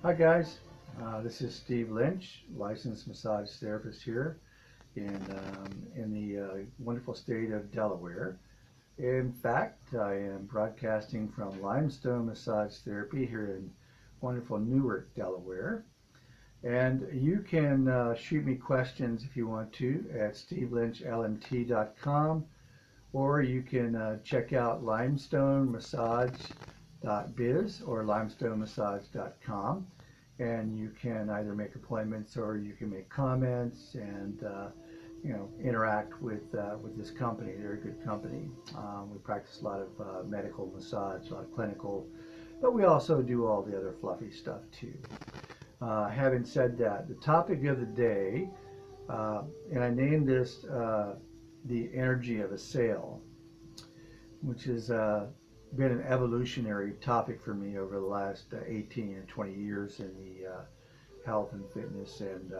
Hi guys, this is Steve Lynch, licensed massage therapist here in the wonderful state of Delaware. In fact, I am broadcasting from Limestone Massage Therapy here in wonderful Newark, Delaware. And you can shoot me questions if you want to at stevelynchlmt.com, or you can check out limestonemassage.biz or limestonemassage.com, and you can either make appointments or you can make comments and interact with this company. They're a good company. We practice a lot of medical massage, a lot of clinical, but we also do all the other fluffy stuff too. Having said that, the topic of the day, and I named this the energy of a sale, which has been an evolutionary topic for me over the last 18 and 20 years in the health and fitness and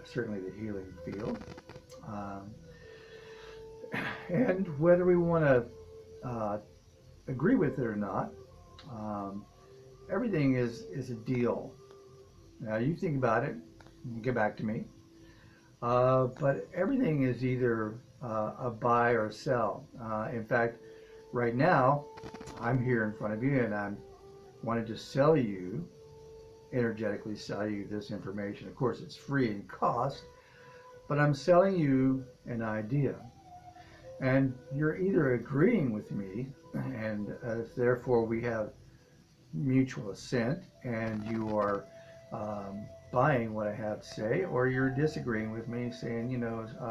certainly the healing field. Um, and whether we want to agree with it or not, um, everything is a deal. Now you think about it, you get back to me. But everything is either a buy or a sell. In fact, right now, I'm here in front of you and I'm wanting to sell you, energetically sell you this information. Of course, it's free in cost, but I'm selling you an idea. And you're either agreeing with me, and therefore we have mutual assent, and you are buying what I have to say, or you're disagreeing with me, saying,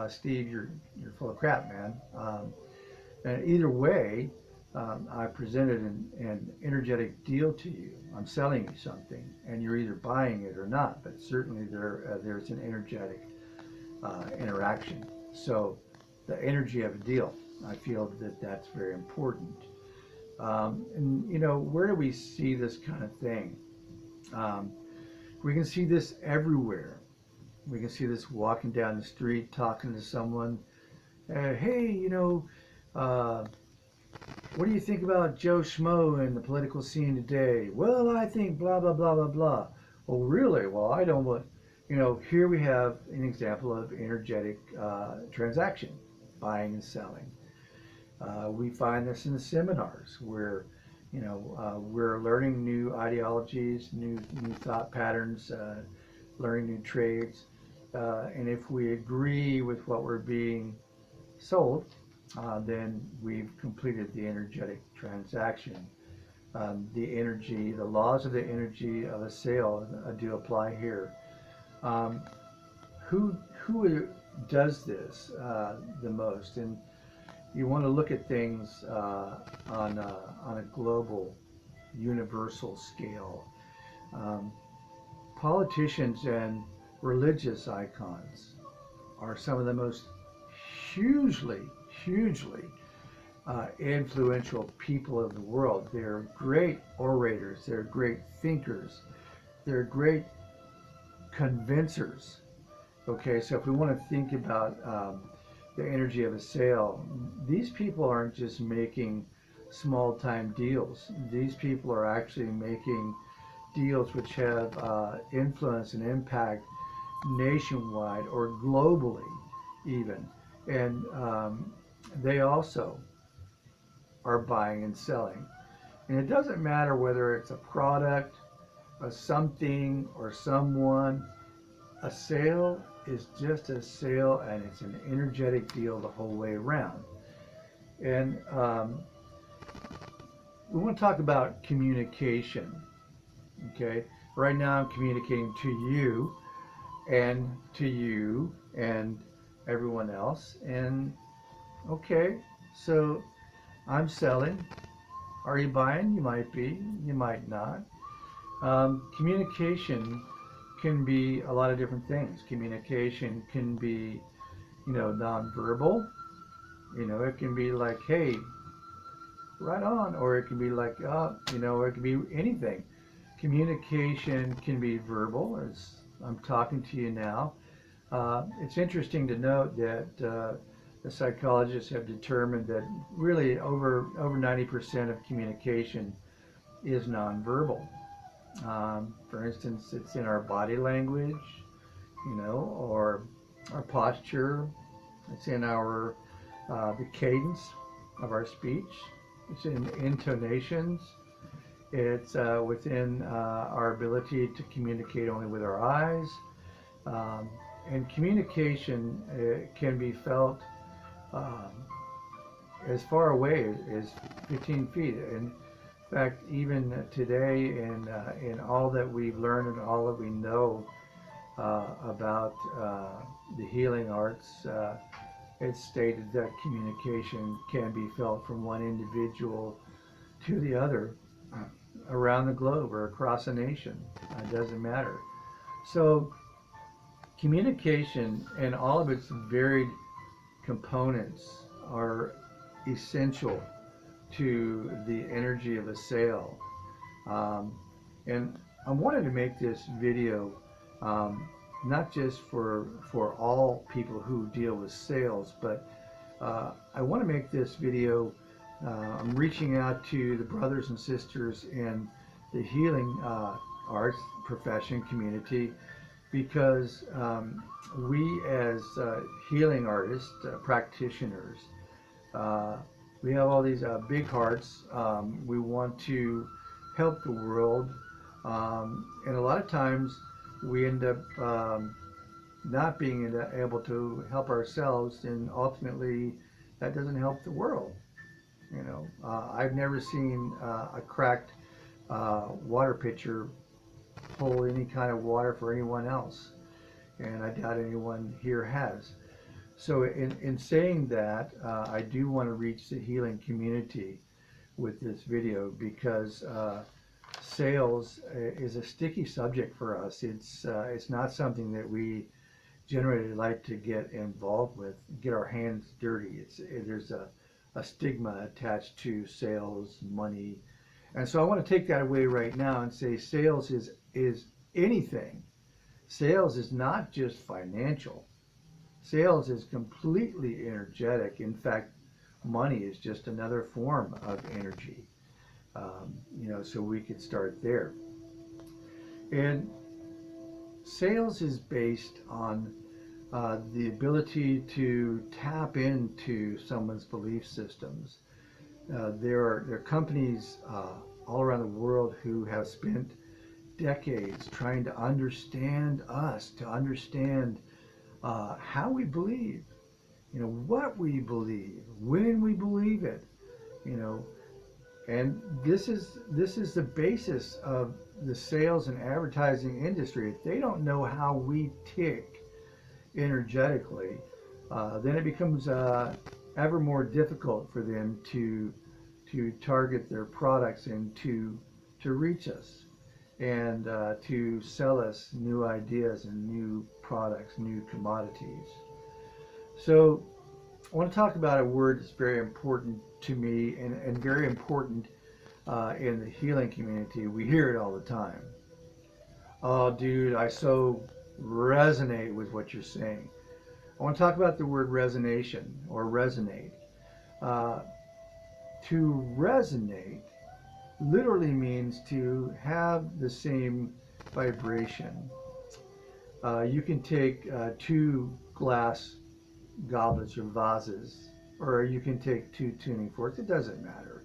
Steve, you're full of crap, man. And either way, I presented an energetic deal to you. I'm selling you something, and you're either buying it or not. But certainly there's an energetic interaction. So the energy of a deal, I feel that that's very important. And where do we see this kind of thing? Um, we can see this everywhere. We can see this walking down the street, talking to someone. Hey, uh, what do you think about Joe Schmo in the political scene today? Well, I think blah, blah, blah, blah, blah. Oh, really? Well, I don't want, here we have an example of energetic transaction, buying and selling. We find this in the seminars where, we're learning new ideologies, new thought patterns, learning new trades. And if we agree with what we're being sold, then we've completed the energetic transaction. The laws of the energy of a sale do apply here. Um, who does this the most? And you want to look at things on a global, universal scale. Um, Politicians and religious icons are some of the most hugely, hugely influential people of the world. They're great orators, they're great thinkers, they're great convincers. Okay, so if we want to think about the energy of a sale, these people aren't just making small time deals. These people are actually making deals which have influence and impact nationwide or globally even. And they also are buying and selling. And it doesn't matter whether it's a product, a something, or someone. A sale is just a sale, and it's an energetic deal the whole way around. And we want to talk about communication. Okay, right now I'm communicating to you and everyone else. And okay, so I'm selling. Are you buying? You might be, you might not. Communication can be a lot of different things. Communication can be, nonverbal. It can be like, hey, right on, or it can be like, it can be anything. Communication can be verbal, as I'm talking to you now. It's interesting to note that the psychologists have determined that really over 90% of communication is nonverbal. For instance, it's in our body language, or our posture. It's in our the cadence of our speech. It's in intonations. It's within our ability to communicate only with our eyes. Um, and communication can be felt um, as far away as 15 feet. In fact, even today, in all that we've learned and all that we know about the healing arts, it's stated that communication can be felt from one individual to the other around the globe or across a nation. It doesn't matter. So communication and all of its varied components are essential to the energy of a sale. And I wanted to make this video not just for all people who deal with sales, but I want to make this video. I'm reaching out to the brothers and sisters in the healing arts profession community, because we as healing artists, practitioners, we have all these big hearts. We want to help the world, and a lot of times we end up not being able to help ourselves, and ultimately that doesn't help the world. I've never seen a cracked water pitcher hold any kind of water for anyone else, and I doubt anyone here has. So in saying that, I do want to reach the healing community with this video, because sales is a sticky subject for us. It's not something that we generally like to get involved with, get our hands dirty. There's a stigma attached to sales, money. And so I want to take that away right now and say sales is anything. Sales is not just financial. Sales is completely energetic. In fact, money is just another form of energy. So we could start there. And sales is based on the ability to tap into someone's belief systems. There are companies all around the world who have spent decades trying to understand us, to understand how we believe, what we believe, when we believe it, and this is the basis of the sales and advertising industry. If they don't know how we tick energetically, then it becomes ever more difficult for them to target their products and to reach us, and to sell us new ideas and new products, new commodities. So I want to talk about a word that's very important to me, and very important in the healing community. We hear it all the time. Oh, dude, I so resonate with what you're saying. I want to talk about the word resonation, or resonate. To resonate literally means to have the same vibration. You can take two glass goblets or vases, or you can take two tuning forks. It doesn't matter.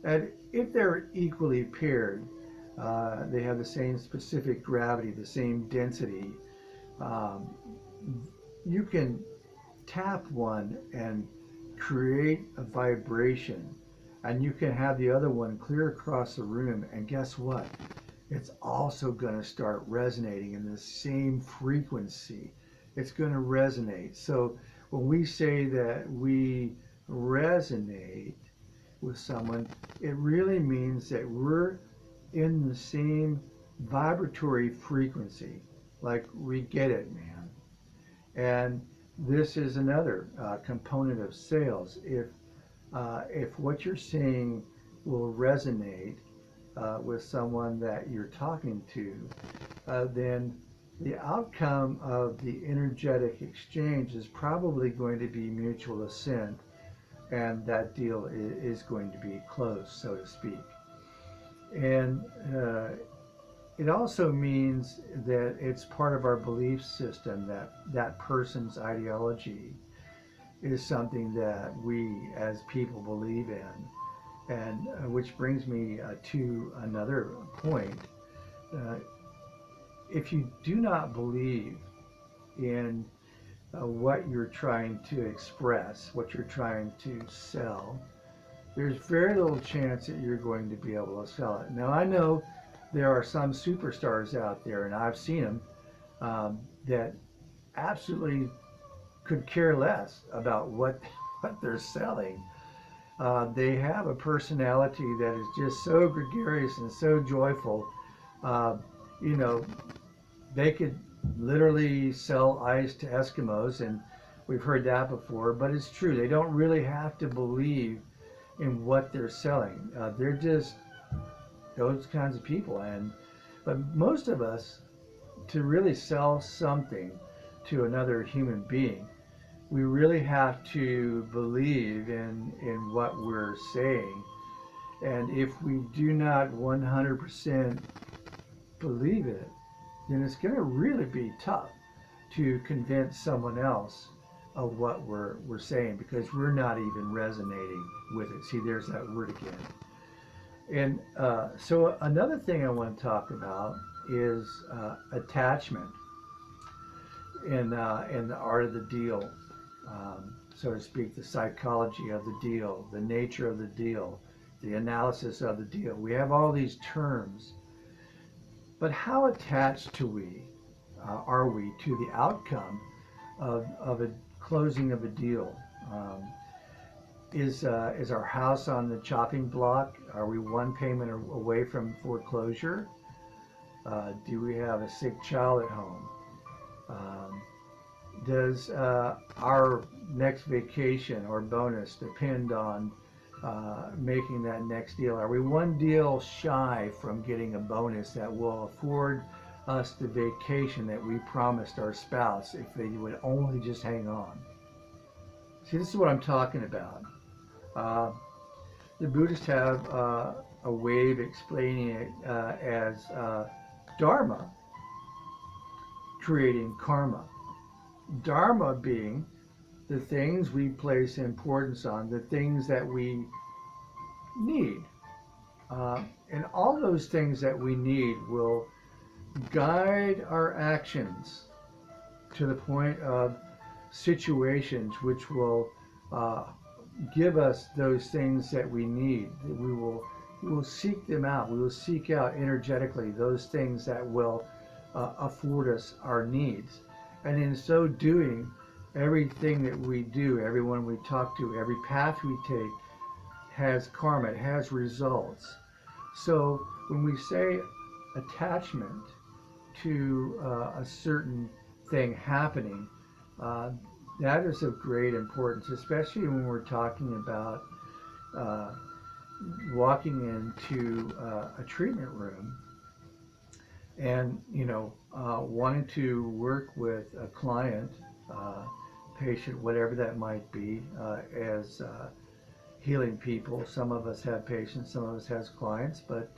And if they're equally paired, they have the same specific gravity, the same density, you can tap one and create a vibration, and you can have the other one clear across the room, and guess what? It's also going to start resonating in the same frequency. It's going to resonate. So when we say that we resonate with someone, it really means that we're in the same vibratory frequency. Like, we get it, man. And this is another component of sales. If what you're saying will resonate with someone that you're talking to, then the outcome of the energetic exchange is probably going to be mutual assent, and that deal is going to be closed, so to speak. And it also means that it's part of our belief system that that person's ideology is something that we as people believe in. And which brings me to another point. Uh, if you do not believe in what you're trying to express, what you're trying to sell, there's very little chance that you're going to be able to sell it. Now, I know there are some superstars out there, and I've seen them, that absolutely could care less about what they're selling. They have a personality that is just so gregarious and so joyful. Uh, you know, they could literally sell ice to Eskimos, and we've heard that before, but it's true. They don't really have to believe in what they're selling. They're just those kinds of people. But most of us, to really sell something to another human being, we really have to believe in what we're saying. And if we do not 100% believe it, then it's going to really be tough to convince someone else of what we're saying, because we're not even resonating with it. See, there's that word again. And so another thing I want to talk about is attachment in the art of the deal, so to speak, the psychology of the deal, the nature of the deal, the analysis of the deal. We have all these terms, but how attached are we to the outcome of a closing of a deal? Is our house on the chopping block? Are we one payment away from foreclosure? Do we have a sick child at home? Does our next vacation or bonus depend on making that next deal? Are we one deal shy from getting a bonus that will afford us the vacation that we promised our spouse if they would only just hang on? See, this is what I'm talking about. The Buddhists have a way of explaining it as dharma creating karma. Dharma being the things we place importance on, the things that we need. And all those things that we need will guide our actions to the point of situations which will give us those things that we need. We will seek them out. We will seek out energetically those things that will afford us our needs. And in so doing, everything that we do, everyone we talk to, every path we take has karma, it has results. So when we say attachment to a certain thing happening, that is of great importance, especially when we're talking about walking into a treatment room and wanting to work with a client, patient, whatever that might be, as healing people. Some of us have patients, some of us has clients, but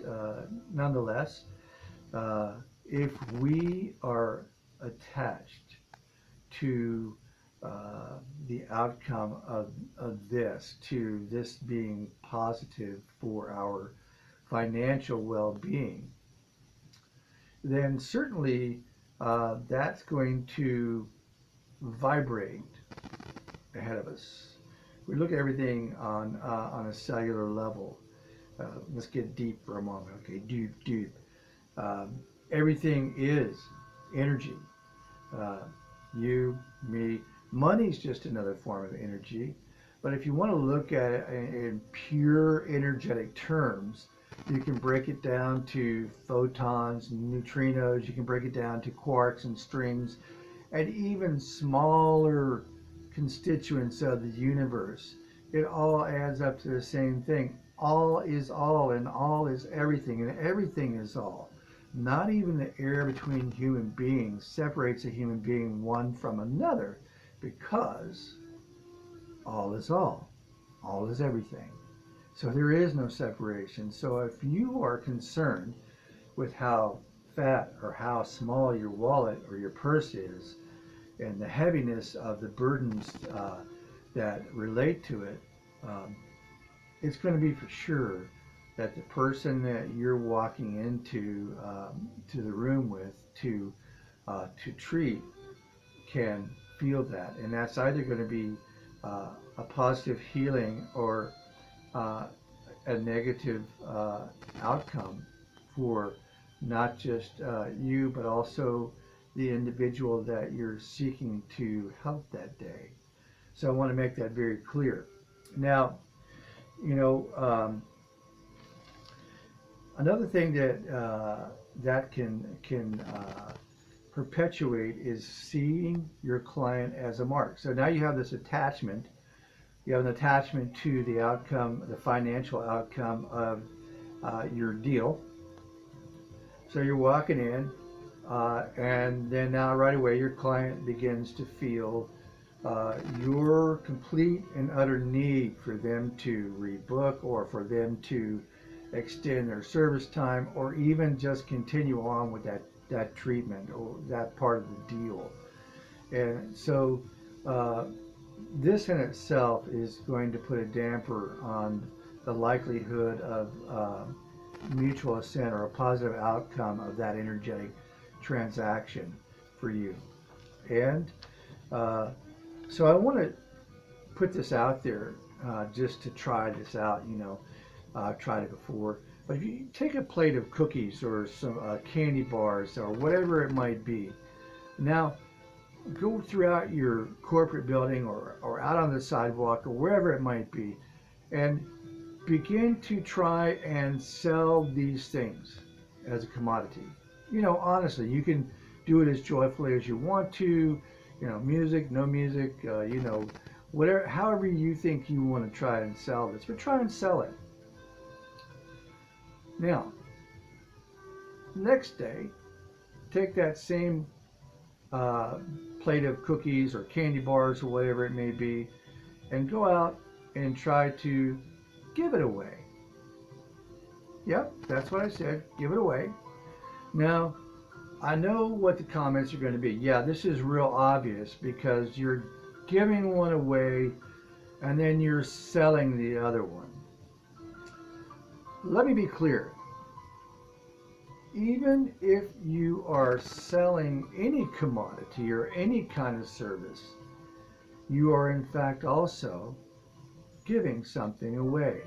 nonetheless, if we are attached to the outcome of this, to this being positive for our financial well-being, then certainly that's going to vibrate ahead of us. We look at everything on a cellular level. Let's get deep for a moment. Okay, deep. Everything is energy. You, me, money's just another form of energy. But if you want to look at it in pure energetic terms, you can break it down to photons and neutrinos. You can break it down to quarks and strings, and even smaller constituents of the universe. It all adds up to the same thing. All is all, and all is everything, and everything is all. Not even the air between human beings separates a human being one from another, because all is all. All is everything. So there is no separation. So if you are concerned with how fat or how small your wallet or your purse is, and the heaviness of the burdens that relate to it, um, it's going to be for sure that the person that you're walking into to the room with to treat can feel that, and that's either going to be a positive healing or a negative outcome for not just you, but also the individual that you're seeking to help that day. So I want to make that very clear. Now, you know, another thing that can perpetuate is seeing your client as a mark. So now you have this attachment. You have an attachment to the outcome, the financial outcome of your deal. So you're walking in, and then now right away your client begins to feel your complete and utter need for them to rebook, or for them to extend their service time, or even just continue on with that treatment or that part of the deal. And so this in itself is going to put a damper on the likelihood of mutual assent or a positive outcome of that energetic transaction for you. And so I want to put this out there just to try this out. I've tried it before. But if you take a plate of cookies or some candy bars or whatever it might be, now go throughout your corporate building or out on the sidewalk or wherever it might be, and begin to try and sell these things as a commodity. Honestly, you can do it as joyfully as you want to, music, no music, whatever, however you think you want to try and sell this, but try and sell it. Now, next day, take that same plate of cookies or candy bars or whatever it may be, and go out and try to give it away. Yep, that's what I said, give it away. Now, I know what the comments are going to be. Yeah, this is real obvious because you're giving one away and then you're selling the other one. Let me be clear. Even if you are selling any commodity or any kind of service, you are in fact also giving something away.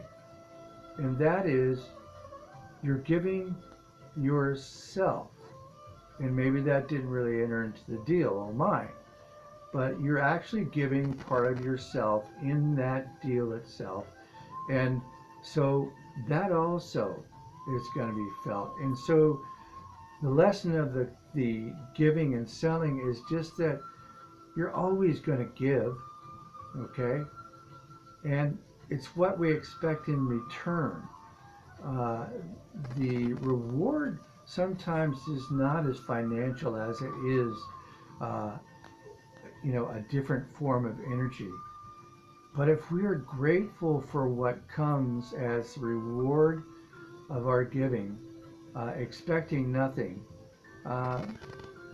And that is, you're giving yourself. And maybe that didn't really enter into the deal, oh my. But you're actually giving part of yourself in that deal itself. And so that also is going to be felt. And so the lesson of the giving and selling is just that you're always going to give, okay? And it's what we expect in return. The reward sometimes is not as financial as it is, a different form of energy. But if we are grateful for what comes as reward of our giving, expecting nothing,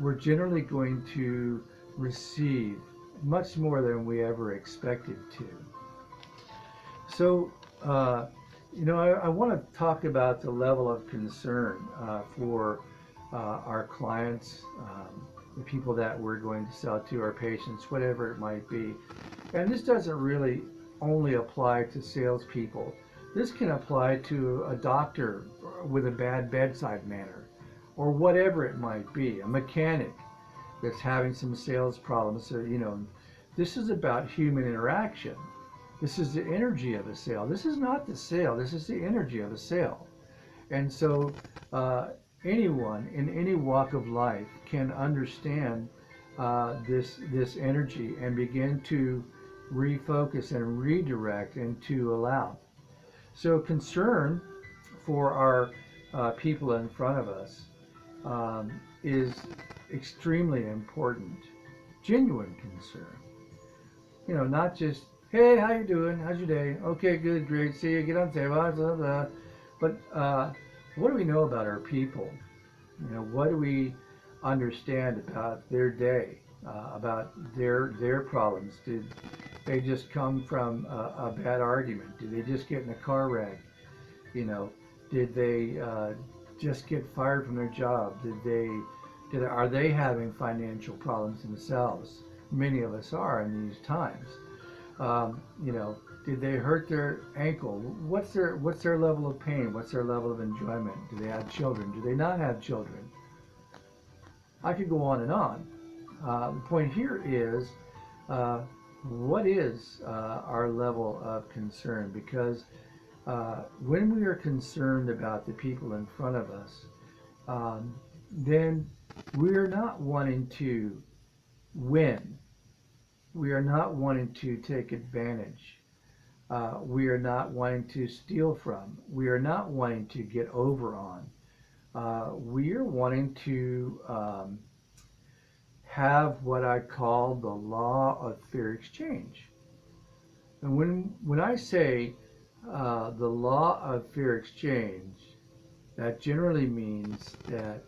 we're generally going to receive much more than we ever expected to. So, I want to talk about the level of concern for our clients, the people that we're going to sell to, our patients, whatever it might be. And this doesn't really only apply to salespeople. This can apply to a doctor with a bad bedside manner, or whatever it might be, a mechanic that's having some sales problems. So, this is about human interaction. This is the energy of a sale. This is not the sale. This is the energy of a sale. And so anyone in any walk of life can understand this energy and begin to refocus and redirect and to allow. So concern for our people in front of us is extremely important. Genuine concern. Not just, hey, how you doing? How's your day? Okay, good, great. See you. Get on the table. Blah, blah. But what do we know about our people? You know, what do we understand about their day, about their problems? Did they just come from a bad argument? Did they just get in a car wreck? You know, did they just get fired from their job? Are they having financial problems themselves? Many of us are in these times. You know, did they hurt their ankle? What's their level of pain? What's their level of enjoyment? Do they have children? Do they not have children? I could go on and on. The point here is, what is our level of concern? Because when we are concerned about the people in front of us, then we are not wanting to win. We are not wanting to take advantage. We are not wanting to steal from. We are not wanting to get over on. We are wanting to have what I call the law of fair exchange. And when I say the law of fair exchange, that generally means that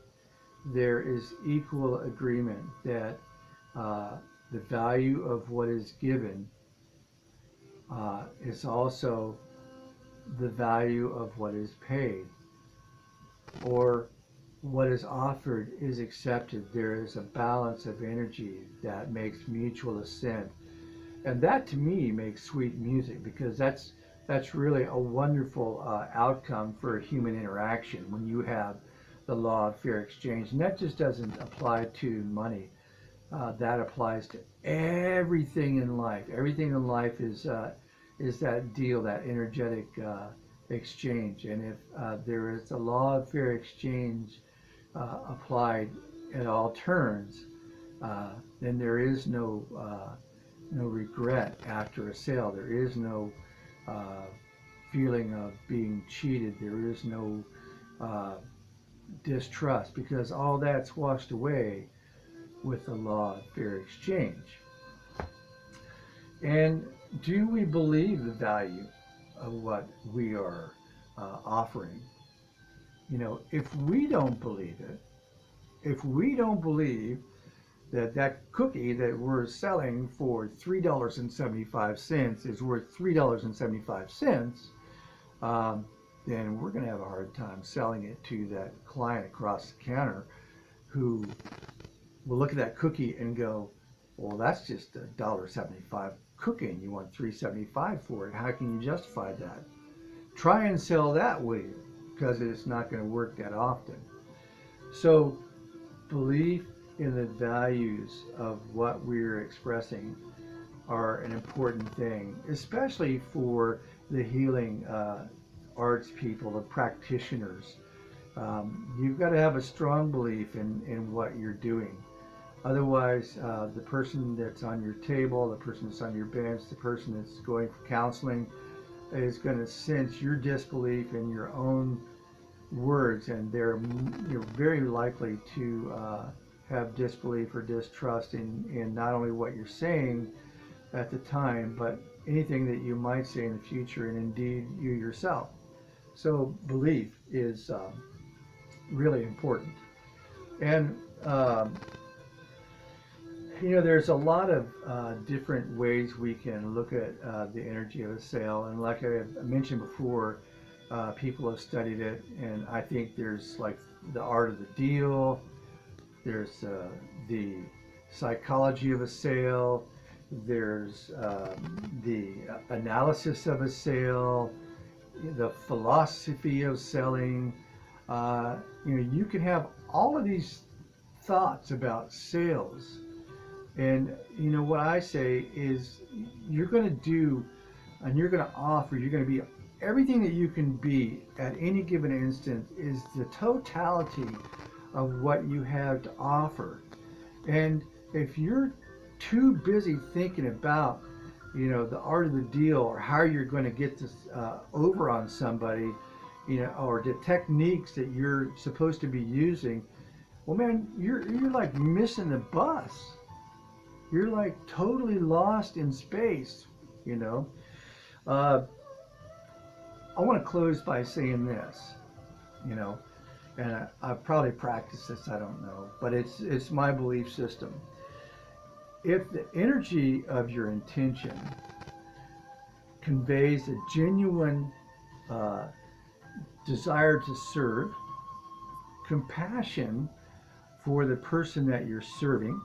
there is equal agreement that the value of what is given is also the value of what is paid, or what is offered is accepted. There is a balance of energy that makes mutual assent. And that to me makes sweet music, because that's really a wonderful outcome for human interaction when you have the law of fair exchange. And that just doesn't apply to money. That applies to everything in life. Everything in life is that deal, that energetic exchange. And if there is a law of fair exchange applied at all turns, then there is no regret after a sale. There is no feeling of being cheated. There is no distrust, because all that's washed away with the law of fair exchange. And do we believe the value of what we are offering? You know, if we don't believe it, if we don't believe that cookie that we're selling for $3.75 is worth $3.75, then we're going to have a hard time selling it to that client across the counter, who will look at that cookie and go, well, that's just a $1.75 cookie and you want $3.75 for it. How can you justify that? Try and sell that, will you? Because it's not going to work that often. So belief in the values of what we're expressing are an important thing, especially for the healing arts people, the practitioners. You've got to have a strong belief in what you're doing. Otherwise, the person that's on your table, the person that's on your bench, the person that's going for counseling is going to sense your disbelief in your own words, and you're very likely to have disbelief or distrust in not only what you're saying at the time, but anything that you might say in the future, and indeed you yourself. So belief is really important. And you know, there's a lot of different ways we can look at the energy of a sale, and like I mentioned before, people have studied it, and I think there's like the art of the deal, there's the psychology of a sale, there's the analysis of a sale, the philosophy of selling. You know, you can have all of these thoughts about sales, and you know what I say is, you're going to do and you're going to offer, you're going to be everything that you can be at any given instant is the totality of what you have to offer. And if you're too busy thinking about, you know, the art of the deal, or how you're going to get this over on somebody, you know, or the techniques that you're supposed to be using, well, man, you're like missing the bus. You're like totally lost in space, you know. I want to close by saying this, you know, and I've probably practiced this, I don't know, but it's my belief system. If the energy of your intention conveys a genuine uh, desire to serve, compassion for the person that you're serving,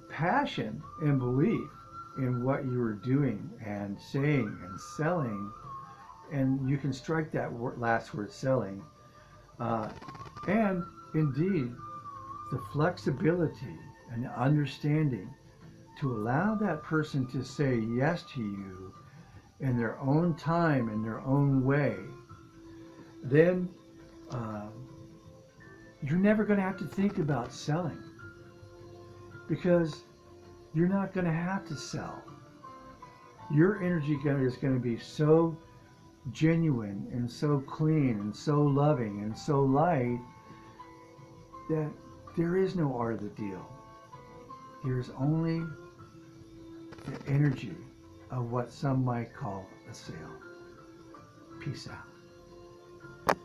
passion and belief in what you are doing and saying and selling, and you can strike that last word, selling, and indeed the flexibility and the understanding to allow that person to say yes to you in their own time, in their own way, then you're never going to have to think about selling, because you're not going to have to sell. Your energy is going to be so genuine and so clean and so loving and so light that there is no art of the deal. There's only the energy of what some might call a sale. Peace out.